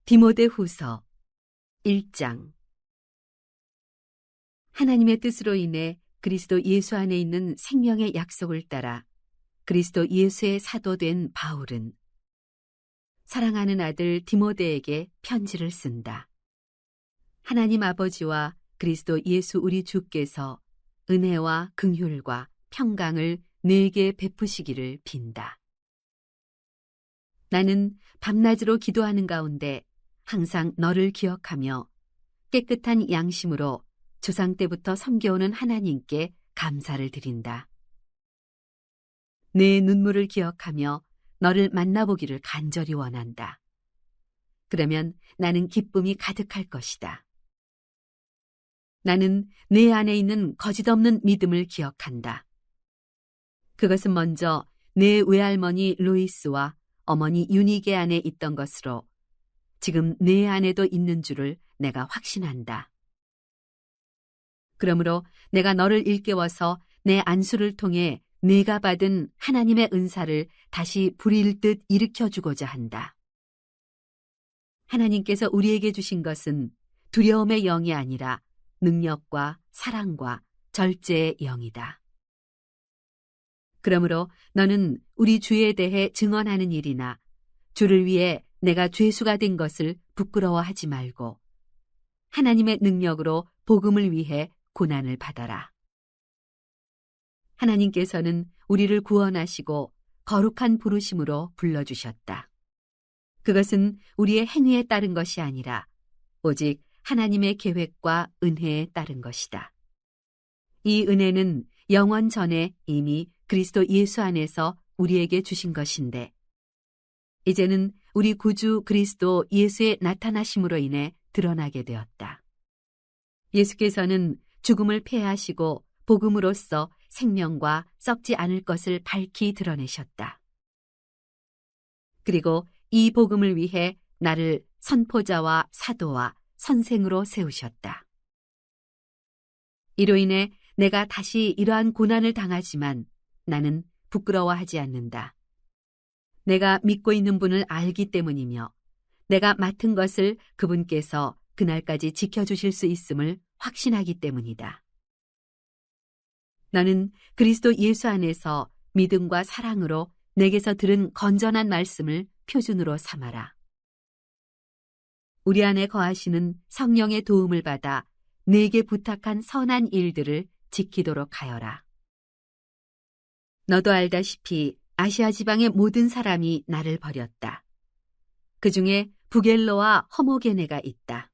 디모데후서 1장. 하나님의 뜻으로 인해 그리스도 예수 안에 있는 생명의 약속을 따라 그리스도 예수의 사도된 바울은 사랑하는 아들 디모데에게 편지를 쓴다. 하나님 아버지와 그리스도 예수 우리 주께서 은혜와 긍휼과 평강을 내게 베푸시기를 빈다. 나는 밤낮으로 기도하는 가운데 항상 너를 기억하며 깨끗한 양심으로 조상 때부터 섬겨오는 하나님께 감사를 드린다. 내 눈물을 기억하며 너를 만나보기를 간절히 원한다. 그러면 나는 기쁨이 가득할 것이다. 나는 내 안에 있는 거짓없는 믿음을 기억한다. 그것은 먼저 내 외할머니 로이스와 어머니 유니게 안에 있던 것으로 지금 내 안에도 있는 줄을 내가 확신한다. 그러므로 내가 너를 일깨워서 내 안수를 통해 내가 받은 하나님의 은사를 다시 불일 듯 일으켜주고자 한다. 하나님께서 우리에게 주신 것은 두려움의 영이 아니라 능력과 사랑과 절제의 영이다. 그러므로 너는 우리 주에 대해 증언하는 일이나 주를 위해 내가 죄수가 된 것을 부끄러워하지 말고 하나님의 능력으로 복음을 위해 고난을 받아라. 하나님께서는 우리를 구원하시고 거룩한 부르심으로 불러주셨다. 그것은 우리의 행위에 따른 것이 아니라 오직 하나님의 계획과 은혜에 따른 것이다. 이 은혜는 영원 전에 이미 그리스도 예수 안에서 우리에게 주신 것인데 이제는 우리 구주 그리스도 예수의 나타나심으로 인해 드러나게 되었다. 예수께서는 죽음을 패하시고 복음으로써 생명과 썩지 않을 것을 밝히 드러내셨다. 그리고 이 복음을 위해 나를 선포자와 사도와 선생으로 세우셨다. 이로 인해 내가 다시 이러한 고난을 당하지만 나는 부끄러워하지 않는다. 내가 믿고 있는 분을 알기 때문이며 내가 맡은 것을 그분께서 그날까지 지켜주실 수 있음을 확신하기 때문이다. 너는 그리스도 예수 안에서 믿음과 사랑으로 내게서 들은 건전한 말씀을 표준으로 삼아라. 우리 안에 거하시는 성령의 도움을 받아 내게 부탁한 선한 일들을 지키도록 하여라. 너도 알다시피 아시아 지방의 모든 사람이 나를 버렸다. 그 중에 부겔로와 허모게네가 있다.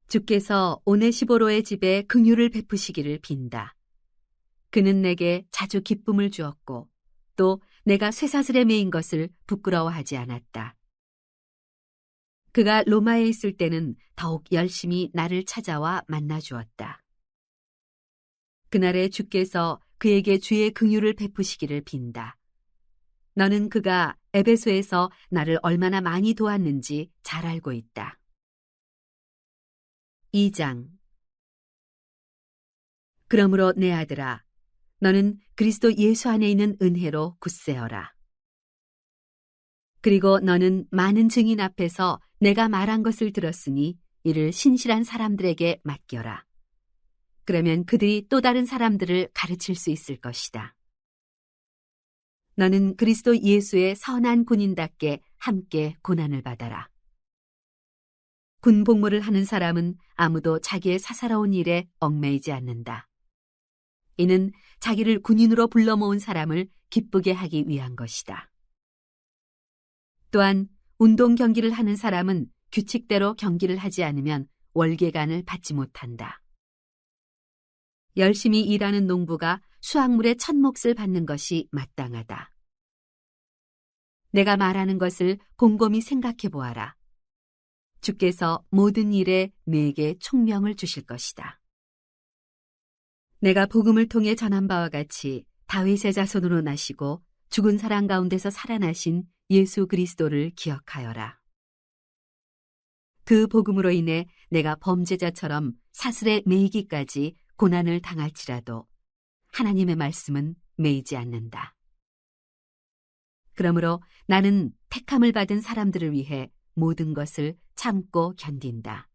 주께서 오네시보로의 집에 긍휼을 베푸시기를 빈다. 그는 내게 자주 기쁨을 주었고 또 내가 쇠사슬에 매인 것을 부끄러워하지 않았다. 그가 로마에 있을 때는 더욱 열심히 나를 찾아와 만나주었다. 그날에 주께서 그에게 주의 긍휼을 베푸시기를 빈다. 너는 그가 에베소에서 나를 얼마나 많이 도왔는지 잘 알고 있다. 2장. 그러므로 내 아들아, 너는 그리스도 예수 안에 있는 은혜로 굳세어라. 그리고 너는 많은 증인 앞에서 내가 말한 것을 들었으니 이를 신실한 사람들에게 맡겨라. 그러면 그들이 또 다른 사람들을 가르칠 수 있을 것이다. 너는 그리스도 예수의 선한 군인답게 함께 고난을 받아라. 군 복무를 하는 사람은 아무도 자기의 사사로운 일에 얽매이지 않는다. 이는 자기를 군인으로 불러 모은 사람을 기쁘게 하기 위한 것이다. 또한 운동 경기를 하는 사람은 규칙대로 경기를 하지 않으면 월계관을 받지 못한다. 열심히 일하는 농부가 수확물의 첫 몫을 받는 것이 마땅하다. 내가 말하는 것을 곰곰이 생각해 보아라. 주께서 모든 일에 내게 총명을 주실 것이다. 내가 복음을 통해 전한 바와 같이 다윗의 자손으로 나시고 죽은 사람 가운데서 살아나신 예수 그리스도를 기억하여라. 그 복음으로 인해 내가 범죄자처럼 사슬에 매이기까지 고난을 당할지라도 하나님의 말씀은 매이지 않는다. 그러므로 나는 택함을 받은 사람들을 위해 모든 것을 참고 견딘다.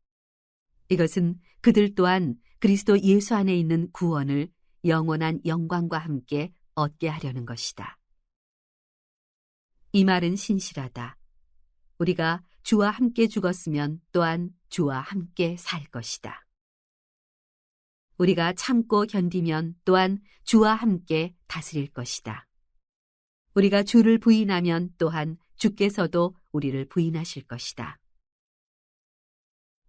이것은 그들 또한 그리스도 예수 안에 있는 구원을 영원한 영광과 함께 얻게 하려는 것이다. 이 말은 신실하다. 우리가 주와 함께 죽었으면 또한 주와 함께 살 것이다. 우리가 참고 견디면 또한 주와 함께 다스릴 것이다. 우리가 주를 부인하면 또한 주께서도 우리를 부인하실 것이다.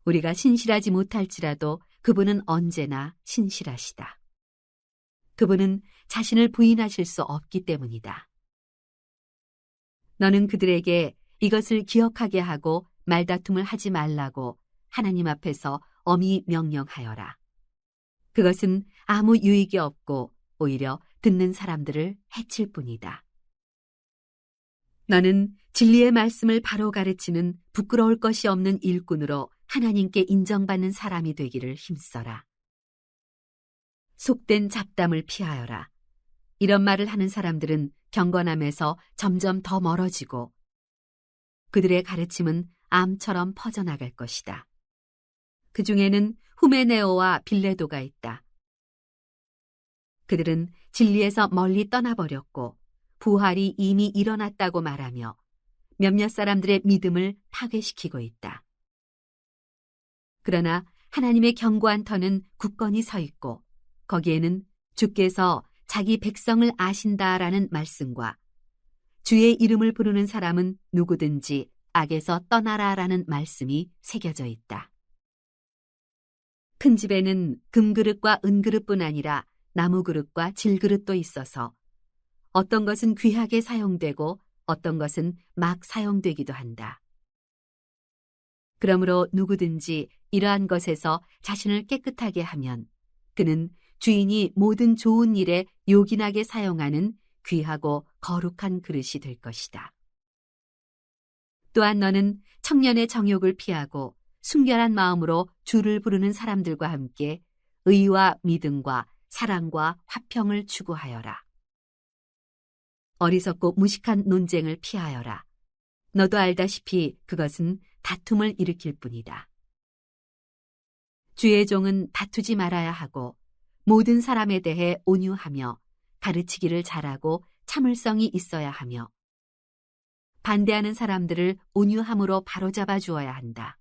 우리가 신실하지 못할지라도 그분은 언제나 신실하시다. 그분은 자신을 부인하실 수 없기 때문이다. 너는 그들에게 이것을 기억하게 하고 말다툼을 하지 말라고 하나님 앞에서 엄히 명령하여라. 그것은 아무 유익이 없고 오히려 듣는 사람들을 해칠 뿐이다. 너는 진리의 말씀을 바로 가르치는 부끄러울 것이 없는 일꾼으로 하나님께 인정받는 사람이 되기를 힘써라. 속된 잡담을 피하여라. 이런 말을 하는 사람들은 경건함에서 점점 더 멀어지고 그들의 가르침은 암처럼 퍼져나갈 것이다. 그 중에는 후메네오와 빌레도가 있다. 그들은 진리에서 멀리 떠나버렸고 부활이 이미 일어났다고 말하며 몇몇 사람들의 믿음을 파괴시키고 있다. 그러나 하나님의 견고한 터는 굳건히 서 있고 거기에는 주께서 자기 백성을 아신다라는 말씀과 주의 이름을 부르는 사람은 누구든지 악에서 떠나라라는 말씀이 새겨져 있다. 큰 집에는 금그릇과 은그릇뿐 아니라 나무그릇과 질그릇도 있어서 어떤 것은 귀하게 사용되고 어떤 것은 막 사용되기도 한다. 그러므로 누구든지 이러한 것에서 자신을 깨끗하게 하면 그는 주인이 모든 좋은 일에 요긴하게 사용하는 귀하고 거룩한 그릇이 될 것이다. 또한 너는 청년의 정욕을 피하고 순결한 마음으로 주를 부르는 사람들과 함께 의와 믿음과 사랑과 화평을 추구하여라. 어리석고 무식한 논쟁을 피하여라. 너도 알다시피 그것은 다툼을 일으킬 뿐이다. 주의 종은 다투지 말아야 하고 모든 사람에 대해 온유하며 가르치기를 잘하고 참을성이 있어야 하며 반대하는 사람들을 온유함으로 바로잡아 주어야 한다.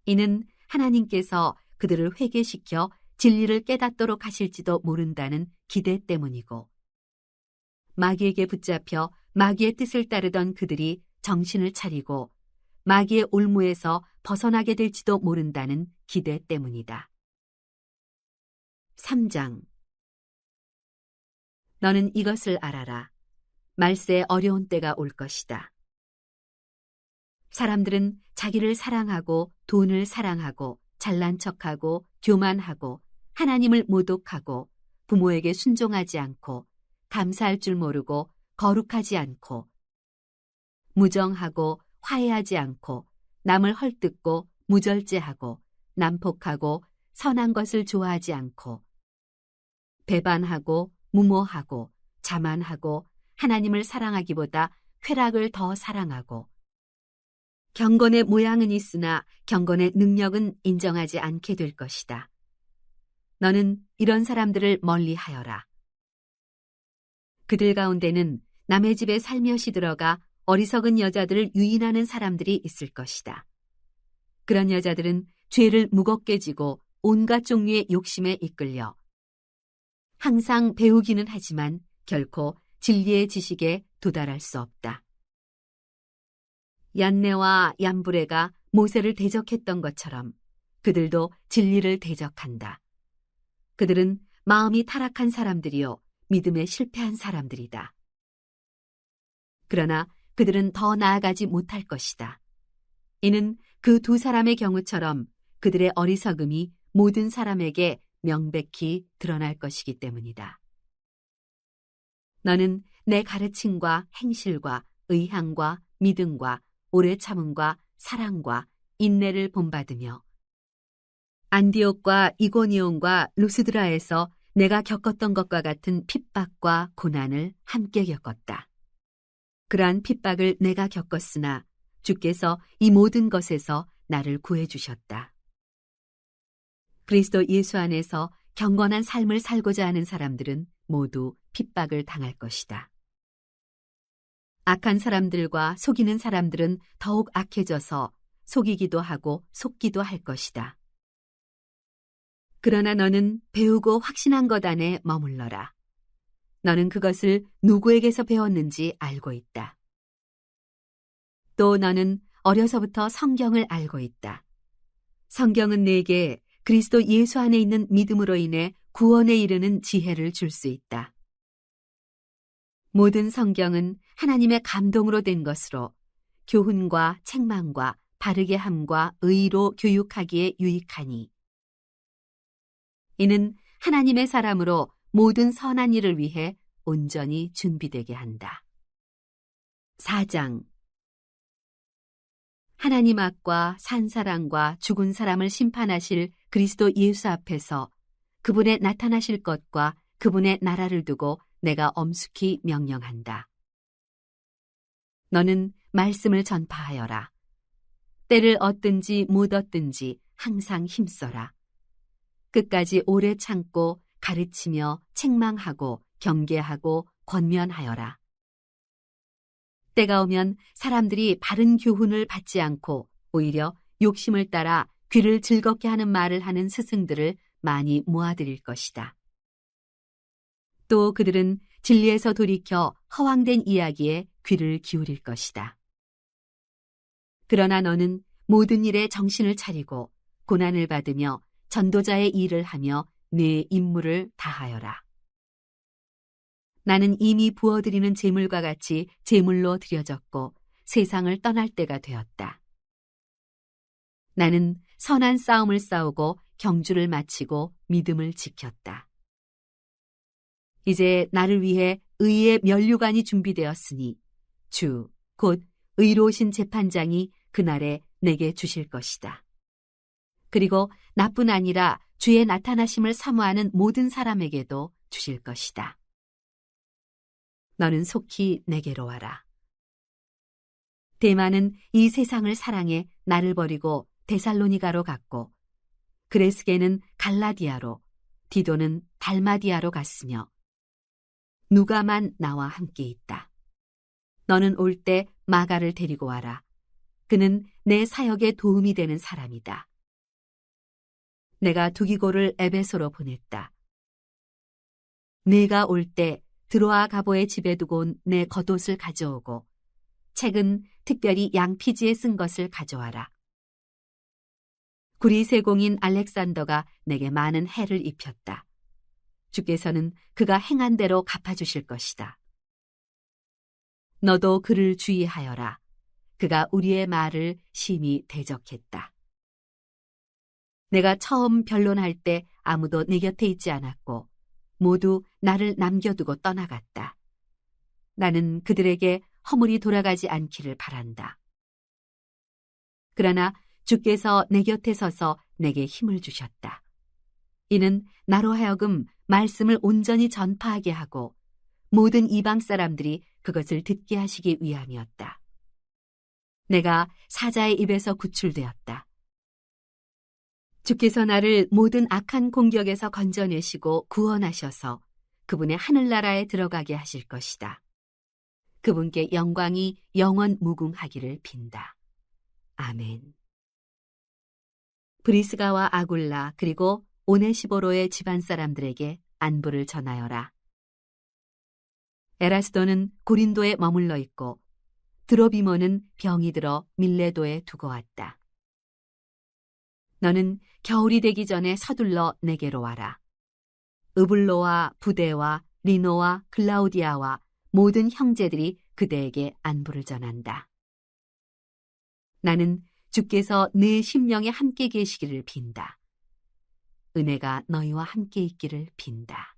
이는 하나님께서 그들을 회개시켜 진리를 깨닫도록 하실지도 모른다는 기대 때문이고 마귀에게 붙잡혀 마귀의 뜻을 따르던 그들이 정신을 차리고 마귀의 올무에서 벗어나게 될지도 모른다는 기대 때문이다. 3장 너는 이것을 알아라. 말세에 어려운 때가 올 것이다. 사람들은 자기를 사랑하고 돈을 사랑하고 잘난 척하고 교만하고 하나님을 모독하고 부모에게 순종하지 않고 감사할 줄 모르고 거룩하지 않고 무정하고 화해하지 않고 남을 헐뜯고 무절제하고 난폭하고 선한 것을 좋아하지 않고 배반하고 무모하고 자만하고 하나님을 사랑하기보다 쾌락을 더 사랑하고 경건의 모양은 있으나 경건의 능력은 인정하지 않게 될 것이다. 너는 이런 사람들을 멀리하여라. 그들 가운데는 남의 집에 살며시 들어가 어리석은 여자들을 유인하는 사람들이 있을 것이다. 그런 여자들은 죄를 무겁게 지고 온갖 종류의 욕심에 이끌려 항상 배우기는 하지만 결코 진리의 지식에 도달할 수 없다. 얀네와 얀브레가 모세를 대적했던 것처럼 그들도 진리를 대적한다. 그들은 마음이 타락한 사람들이요 믿음에 실패한 사람들이다. 그러나 그들은 더 나아가지 못할 것이다. 이는 그 두 사람의 경우처럼 그들의 어리석음이 모든 사람에게 명백히 드러날 것이기 때문이다. 너는 내 가르침과 행실과 의향과 믿음과 오래 참음과 사랑과 인내를 본받으며 안디옥과 이고니온과 루스드라에서 내가 겪었던 것과 같은 핍박과 고난을 함께 겪었다. 그러한 핍박을 내가 겪었으나 주께서 이 모든 것에서 나를 구해주셨다. 그리스도 예수 안에서 경건한 삶을 살고자 하는 사람들은 모두 핍박을 당할 것이다. 악한 사람들과 속이는 사람들은 더욱 악해져서 속이기도 하고 속기도 할 것이다. 그러나 너는 배우고 확신한 것 안에 머물러라. 너는 그것을 누구에게서 배웠는지 알고 있다. 또 너는 어려서부터 성경을 알고 있다. 성경은 네게 그리스도 예수 안에 있는 믿음으로 인해 구원에 이르는 지혜를 줄 수 있다. 모든 성경은 하나님의 감동으로 된 것으로 교훈과 책망과 바르게 함과 의로 교육하기에 유익하니 이는 하나님의 사람으로 모든 선한 일을 위해 온전히 준비되게 한다. 4장 하나님 앞과 산 사람과 죽은 사람을 심판하실 그리스도 예수 앞에서 그분의 나타나실 것과 그분의 나라를 두고 내가 엄숙히 명령한다. 너는 말씀을 전파하여라. 때를 얻든지 못 얻든지 항상 힘써라. 끝까지 오래 참고 가르치며 책망하고 경계하고 권면하여라. 때가 오면 사람들이 바른 교훈을 받지 않고 오히려 욕심을 따라 귀를 즐겁게 하는 말을 하는 스승들을 많이 모아들일 것이다. 또 그들은 진리에서 돌이켜 허황된 이야기에 귀를 기울일 것이다. 그러나 너는 모든 일에 정신을 차리고 고난을 받으며 전도자의 일을 하며 네 임무를 다하여라. 나는 이미 부어드리는 제물과 같이 제물로 드려졌고 세상을 떠날 때가 되었다. 나는 선한 싸움을 싸우고 경주를 마치고 믿음을 지켰다. 이제 나를 위해 의의 면류관이 준비되었으니 주, 곧 의로우신 재판장이 그날에 내게 주실 것이다. 그리고 나뿐 아니라 주의 나타나심을 사모하는 모든 사람에게도 주실 것이다. 너는 속히 내게로 와라. 데마는 이 세상을 사랑해 나를 버리고 데살로니가로 갔고 그레스게는 갈라디아로 디도는 달마디아로 갔으며 누가만 나와 함께 있다. 너는 올 때 마가를 데리고 와라. 그는 내 사역에 도움이 되는 사람이다. 내가 두기고를 에베소로 보냈다. 네가 올 때 드로아 가보의 집에 두고 온 내 겉옷을 가져오고 책은 특별히 양피지에 쓴 것을 가져와라. 구리세공인 알렉산더가 내게 많은 해를 입혔다. 주께서는 그가 행한 대로 갚아주실 것이다. 너도 그를 주의하여라. 그가 우리의 말을 심히 대적했다. 내가 처음 변론할 때 아무도 내 곁에 있지 않았고 모두 나를 남겨두고 떠나갔다. 나는 그들에게 허물이 돌아가지 않기를 바란다. 그러나 주께서 내 곁에 서서 내게 힘을 주셨다. 이는 나로 하여금 말씀을 온전히 전파하게 하고 모든 이방 사람들이 그것을 듣게 하시기 위함이었다. 내가 사자의 입에서 구출되었다. 주께서 나를 모든 악한 공격에서 건져내시고 구원하셔서 그분의 하늘나라에 들어가게 하실 것이다. 그분께 영광이 영원 무궁하기를 빈다. 아멘. 브리스가와 아굴라 그리고 오네시보로의 집안 사람들에게 안부를 전하여라. 에라스도는 고린도에 머물러 있고 드로비모는 병이 들어 밀레도에 두고 왔다. 너는 겨울이 되기 전에 서둘러 내게로 와라. 으블로와 부데와 리노와 글라우디아와 모든 형제들이 그대에게 안부를 전한다. 나는 주께서 내 심령에 함께 계시기를 빈다. 은혜가 너희와 함께 있기를 빈다.